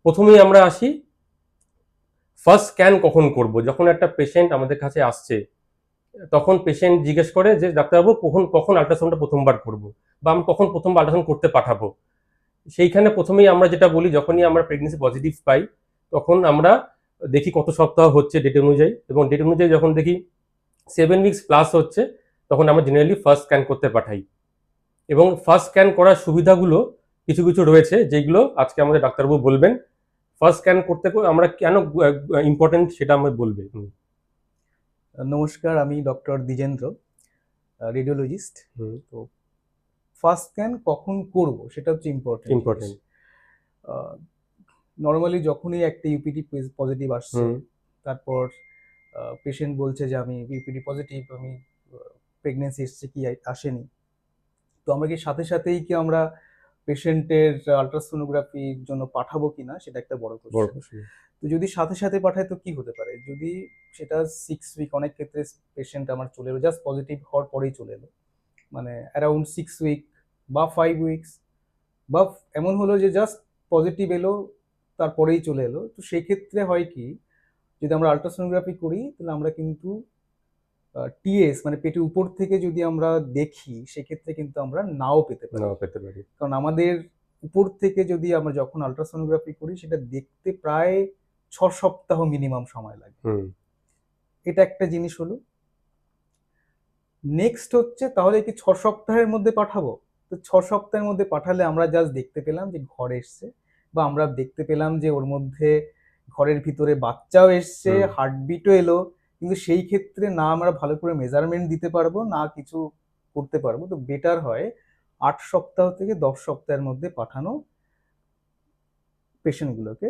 প্রথমেই আমরা আসি ফার্স্ট স্ক্যান কখন করব। যখন একটা পেশেন্ট আমাদের কাছে আসছে তখন পেশেন্ট জিজ্ঞেস করে যে ডাক্তারবাবু কখন কখন আল্ট্রাসাউন্ডটা প্রথমবার করব, বা আমি কখন প্রথমবার আল্ট্রাসাউন্ড করতে পাঠাবো। সেইখানে প্রথমেই আমরা যেটা বলি, যখনই আমরা প্রেগনেন্সি পজিটিভ পাই তখন আমরা দেখি কত সপ্তাহ হচ্ছে ডেট অনুযায়ী, এবং ডেট অনুযায়ী যখন দেখি 7 উইকস প্লাস হচ্ছে তখন আমরা জেনারেলি ফার্স্ট স্ক্যান করতে পাঠাই। এবং ফার্স্ট স্ক্যান করার সুবিধাগুলো কিছু কিছু রয়েছে যেগুলো আজকে আমাদের ডাক্তারবাবু বলবেন। ফার্স্ট স্ক্যান করতে আমরা কেন ইম্পর্টেন্ট সেটা আমি বলবে। নমস্কার, আমি ডক্টর দ্বিজেন্দ্র, রেডিওলজিস্ট। তো ফার্স্ট স্ক্যান কখন করব সেটা হচ্ছে ইম্পর্টেন্ট। নর্মালি যখনই একটা ইউপিটি পজিটিভ আসছে, তারপর পেশেন্ট বলছে যে আমি ইউপিটি পজিটিভ, আমি প্রেগনেন্সি এসছে কি আসেনি, তো আমরা কি সাথে সাথেই কি আমরা পেশেন্টের আলট্রাসোনোগ্রাফির জন্য পাঠাবো কিনা সেটা একটা বড় কোশ্চেন। তো যদি সাথে সাথে পাঠায় তো কি হতে পারে, যদি সেটা 6 উইক, অনেক ক্ষেত্রে পেশেন্ট আমার চলে এলো জাস্ট পজিটিভ হওয়ার পরেই চলে এলো, মানে অ্যারাউন্ড 6 উইক বা 5 উইকস, বা এমন হলো যে জাস্ট পজিটিভ এলো তারপরেই চলে এলো, তো সেই ক্ষেত্রে হয় কি, যদি আমরা আলট্রাসোনোগ্রাফি করি তাহলে আমরা কিন্তু টিএস মানে পেটের উপর থেকে যদি আমরা দেখি সেক্ষেত্রে কিন্তু আমরা নাও পেতে পারি। কারণ আমাদের উপর থেকে যদি আমরা যখন আলট্রাসোনোগ্রাফি করি সেটা দেখতে প্রায় 6 সপ্তাহ মিনিমাম সময় লাগে। এটা একটা জিনিস হলো। নেক্সট হচ্ছে, তাহলে কি 6 সপ্তাহের মধ্যে পাঠাবো? তো 6 সপ্তাহের মধ্যে পাঠালে আমরা জাস্ট দেখতে পেলাম যে ঘর এসছে, বা আমরা দেখতে পেলাম যে ওর মধ্যে ঘরের ভিতরে বাচ্চাও এসছে, হার্টবিটও এলো, কিন্তু সেই ক্ষেত্রে না আমরা ভালো করে মেজারমেন্ট দিতে পারবো না কিছু করতে পারবো। তো বেটার হয় 8 সপ্তাহ থেকে 10 সপ্তাহের মধ্যে পাঠানো পেশেন্টগুলোকে।